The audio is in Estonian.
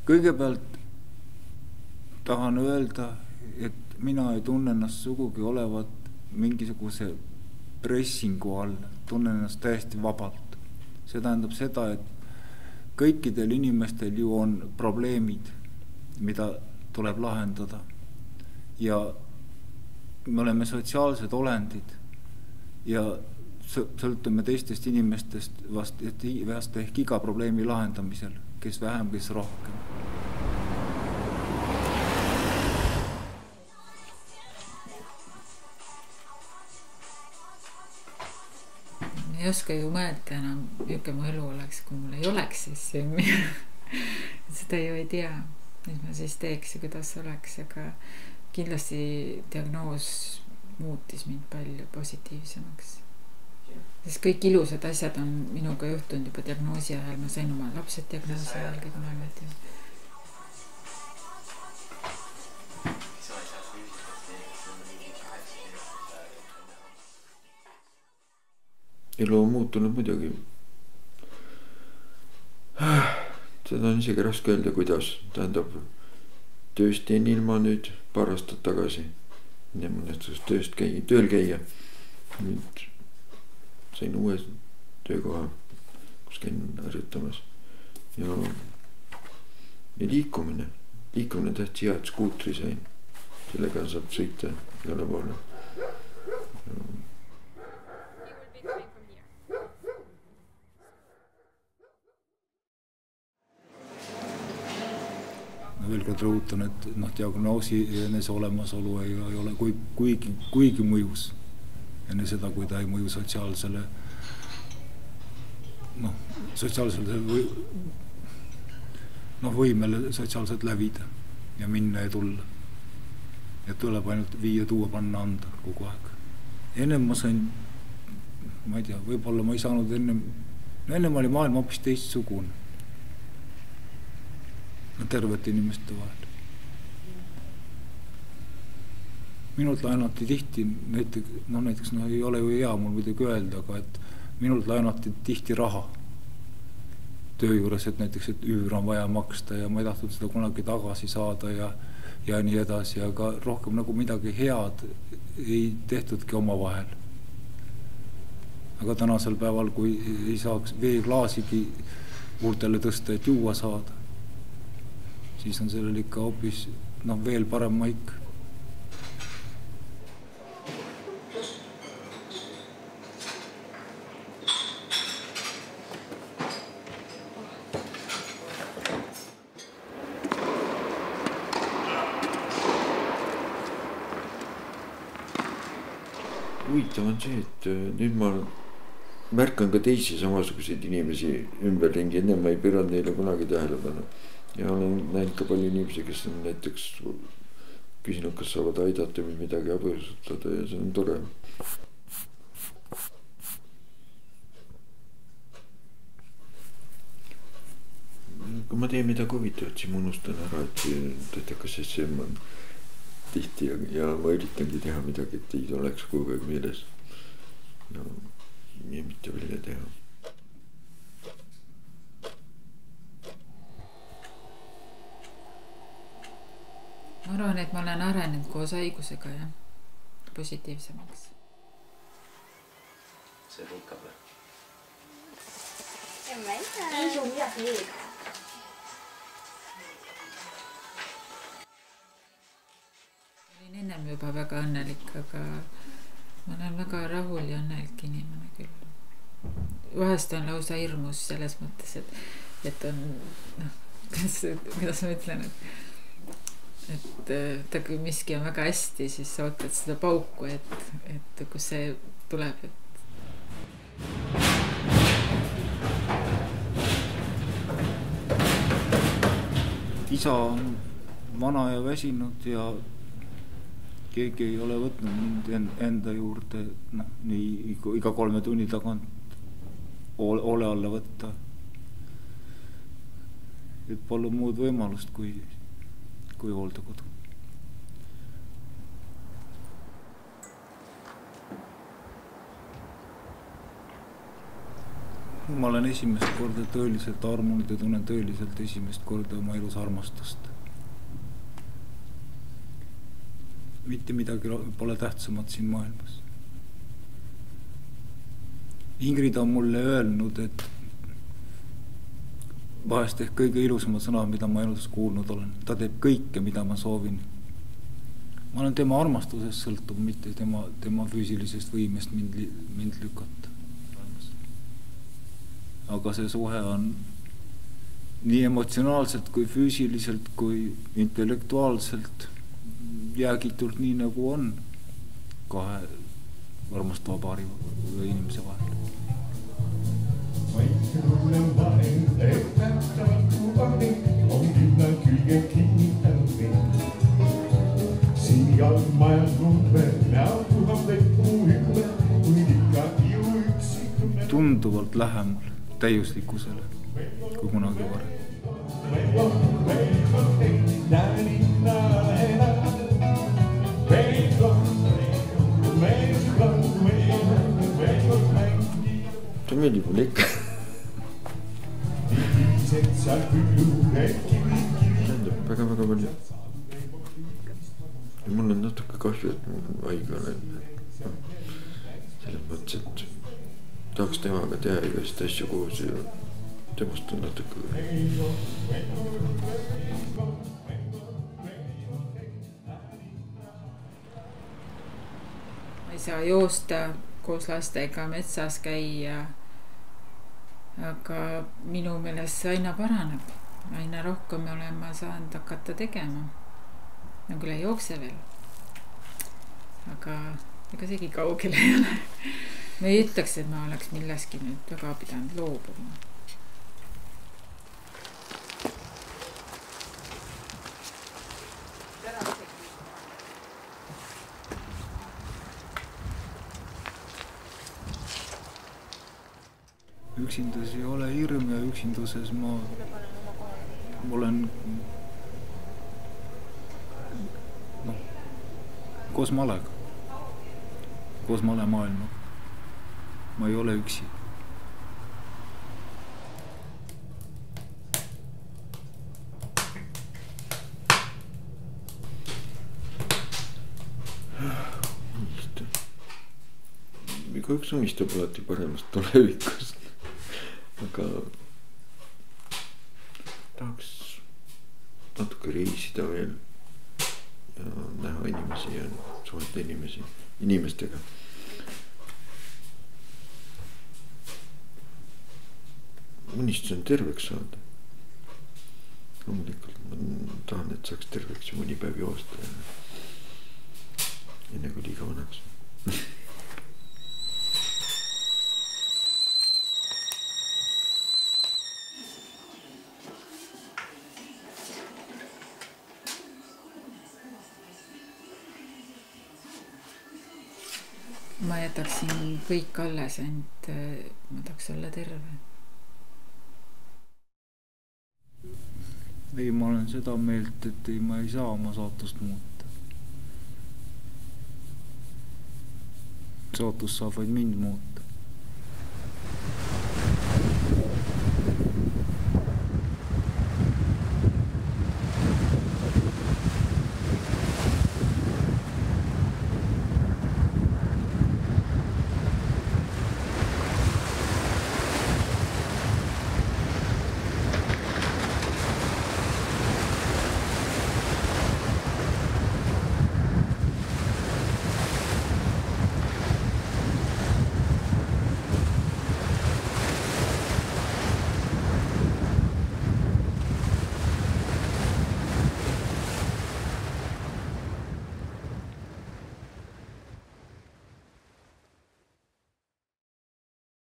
kõigepealt tahan öelda, et mina ei tunne ennast sugugi olevat mingisuguse pressingu all, tunnen ennast täiesti vabalt. See tähendab seda, et kõikidel inimestel ju on probleemid, mida tuleb lahendada. Ja me oleme sotsiaalsed olendid ja sõltume teistest inimestest vast ehk iga probleemi lahendamisel, kes vähem, kes rohkem. Ei oska ju mõelda enam, milline mu elu oleks, kui mul ei oleks siis seda ju ei tea, mis ma siis teeks ja kuidas oleks, aga kindlasti diagnoos muutis mind palju positiivsemaks. Sest kõik ilusad asjad on minuga juhtunud juba diagnoosi ajal, ma sain oma lapsed diagnoosi ajal, kõik on olnud ju. Elu on muutunud muidugi. Seda on isegi raske öelda, kuidas. Tähendab, tööst jäin ilma nüüd paar aastat tagasi. Ja mõnestus tööl käia. Nüüd sain uue töökoha, kus käin harjutamas. Ja liikumine tähtsi hea, et skuutri sain. Sellega saab sõita igale poole. Veel kord rõhutan, et diagnoosi enese olemasolu ei ole kuigi mõjus enne seda, kui ta ei mõju sotsiaalsele võimele sotsiaalselt lävida ja minna ja tulla. Ja tuleb ainult viia, tuua, panna, anda kogu aeg. Ennem ma sain, ma ei tea, võib-olla ma ei saanud ennem oli maailma hoopis teistsugune. Tervete inimeste vahel. Minult laenati tihti, näiteks ei ole ju hea mul midagi öelda, aga et minult laenati tihti raha töö juures, et näiteks et üür on vaja maksta ja ma ei tahtnud seda kunagi tagasi saada ja nii edasi, aga rohkem nagu midagi head ei tehtudki oma vahel. Aga tänasel päeval, kui ei saaks veeklaasigi huultele tõsta, et juua saada, siis on sellel ikka hoopis veel parem maik. Huvitav on see, et nüüd ma märkan ka teisi samasuguseid inimesi ümberringi, enne ma ei pööranud neile kunagi tähelepanu. Ja olen näinud ka palju inimesi, kes on näiteks küsinud, kas saavad aidata või midagi abistutada ja see on tore. Kui ma teen midagi huvitavat, siis ma unustan ära, et kas see on tihti ja ma üritangi teha midagi, et ei oleks kogu aeg meeles ja mitte välja teha. Ma arvan, et ma olen arenenud koos haigusega ja positiivsemaks. See võikab või? Ei sul midagi eega. Olin ennem juba väga õnnelik, aga ma olen väga rahul ja õnnelik inimene küll. Vahest on lausa hirmus selles mõttes, et on, kuidas ma ütlen, et kui miski on väga hästi, siis sa ootad seda pauku, et kus see tuleb. Isa on vana ja väsinud ja keegi ei ole võtnud mind enda juurde nii iga 3 tunni tagant ole alla võtta. Et pole muud võimalust kui hooldekodu. ma olen esimest korda tõeliselt armunud ja tunnen tõeliselt esimest korda oma elus armastust. Mitte midagi pole tähtsamat siin maailmas. Ingrid on mulle öelnud, et vahest ehk kõige ilusamad sõnad, mida ma elus kuulnud olen. Ta teeb kõike, mida ma soovin. Ma olen tema armastusest sõltuv, mitte tema füüsilisest võimest mind lükata. Aga see suhe on nii emotsionaalselt kui füüsiliselt kui intellektuaalselt jäägitult nii nagu on kahe armastava paari või inimese vahel. Tunduvalt lähemal täiuslikkusele kui kunagi varem. See meeldib mulle ikka. Tähendab väga palju. Ja mul on natuke kahju, et mul haige olen. Selles mõttes, et tahaks temaga teha igast asju koos ja temast on natuke. Ma ei saa joosta koos lastega metsas käia, aga minu meelest see aina paraneb. Aina rohkem olen ma saanud hakata tegema. No küll ei jookse veel. Aga ega seegi kaugele ei ole. Ma ei ütleks, et ma oleks milleski nüüd väga pidanud loobuma. Üksindas ei ole hirm ja üksinduses ma olen koos malega, koos male maailmaga. Ma ei ole üksi. Igaüks unistab alati paremast tulevikust. Aga tahaks natuke reisida veel ja näha inimesi ja suhelda inimestega. Unistus on terveks saada. Loomulikult ma tahan, et saaks terveks ja mõni päev joosta enne kui liiga vanaks. Ma jätaksin kõik alles, ent ma tahaks olla terve. Ei, ma olen seda meelt, et ma ei saa oma saatust muuta. Saatus saab vaid mind muuta.